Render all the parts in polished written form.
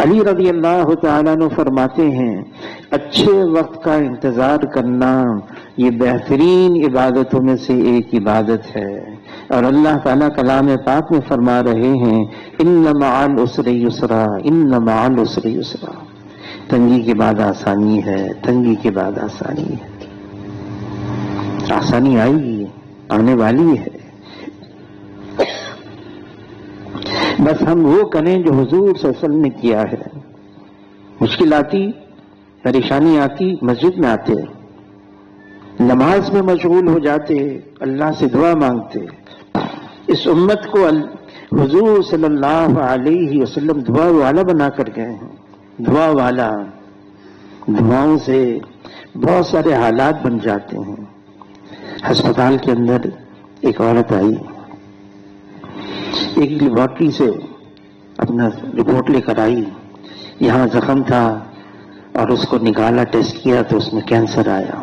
علی رضی اللہ تعالیٰ عنہ فرماتے ہیں اچھے وقت کا انتظار کرنا یہ بہترین عبادتوں میں سے ایک عبادت ہے، اور اللہ تعالیٰ کلام پاک میں فرما رہے ہیں ان مع العسر یسرا، ان مع العسر یسرا، تنگی کے بعد آسانی ہے، تنگی کے بعد آسانی ہے، آسانی آئے گی، آنے والی ہے، بس ہم وہ کریں جو حضور صلی اللہ علیہ وسلم نے کیا ہے۔ مشکل آتی، پریشانی آتی، مسجد میں آتے، نماز میں مشغول ہو جاتے، اللہ سے دعا مانگتے۔ اس امت کو حضور صلی اللہ علیہ وسلم دعا والا بنا کر گئے ہیں، دعا والا، دعاؤں سے بہت سارے حالات بن جاتے ہیں۔ ہسپتال کے اندر ایک عورت آئی، ایک لیبارٹری سے اپنا رپورٹ لے کر آئی، یہاں زخم تھا اور اس کو نکالا، ٹیسٹ کیا تو اس میں کینسر آیا۔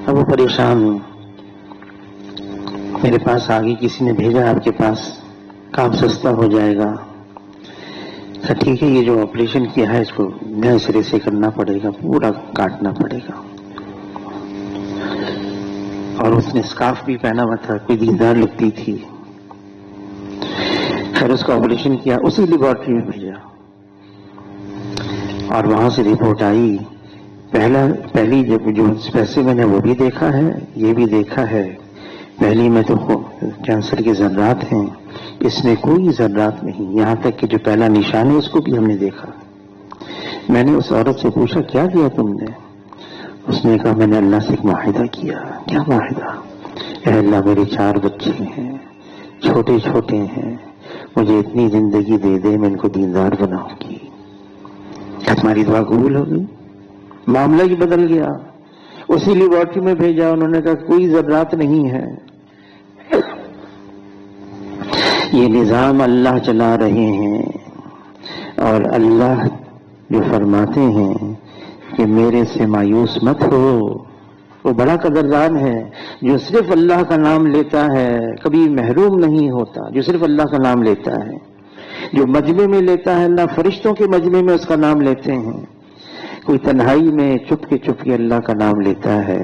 اب وہ پریشان ہوں، میرے پاس آگے کسی نے بھیجا آپ کے پاس، کام سستا ہو جائے گا۔ اچھا ٹھیک ہے، یہ جو آپریشن کیا ہے اس کو نئے سرے سے کرنا پڑے گا، پورا کاٹنا پڑے گا۔ اور اس نے اسکارف بھی پہنا ہوا تھا، کوئی دیندار لگتی تھی۔ پھر اس کا آپریشن کیا، اسی لیبارٹری میں بھیجا اور وہاں سے رپورٹ آئی۔ پہلی جو پیسے میں نے وہ بھی دیکھا ہے، یہ بھی دیکھا ہے، پہلی میں تو کینسر کے ذرات ہیں، اس میں کوئی ذرات نہیں، یہاں تک کہ جو پہلا نشان ہے اس کو بھی ہم نے دیکھا۔ میں نے اس عورت سے پوچھا کیا کیا تم نے؟ اس نے کہا میں نے اللہ سے ایک معاہدہ کیا۔ کیا معاہدہ؟ اے اللہ میرے 4 بچے ہیں، چھوٹے چھوٹے ہیں، مجھے اتنی زندگی دے دے، میں ان کو دیندار بناؤں گی۔ تمہاری دعا قبول ہو گئی، معاملہ ہی بدل گیا۔ اسی لیبارٹری میں بھیجا، انہوں نے کہا کوئی ذرات نہیں ہے۔ یہ نظام اللہ چلا رہے ہیں، اور اللہ جو فرماتے ہیں کہ میرے سے مایوس مت ہو، وہ بڑا قدردان ہے جو صرف اللہ کا نام لیتا ہے، کبھی محروم نہیں ہوتا، جو صرف اللہ کا نام لیتا ہے، جو مجمع میں لیتا ہے، اللہ فرشتوں کے مجمع میں اس کا نام لیتے ہیں، کوئی تنہائی میں چپ کے اللہ کا نام لیتا ہے،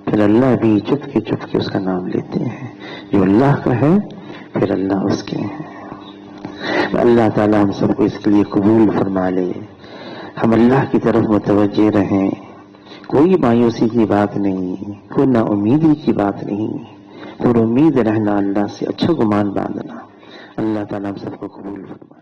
پھر اللہ بھی چپ کے اس کا نام لیتے ہیں۔ جو اللہ کا ہے پھر اللہ اس کے ہیں۔ اللہ تعالیٰ ہم سب کو اس کے لیے قبول فرما لے، ہم اللہ کی طرف متوجہ رہیں، کوئی مایوسی کی بات نہیں، کوئی نا امیدی کی بات نہیں، پر امید رہنا اللہ سے، اچھا گمان باندھنا۔ اللہ تعالیٰ ہم سب کو قبول فرما۔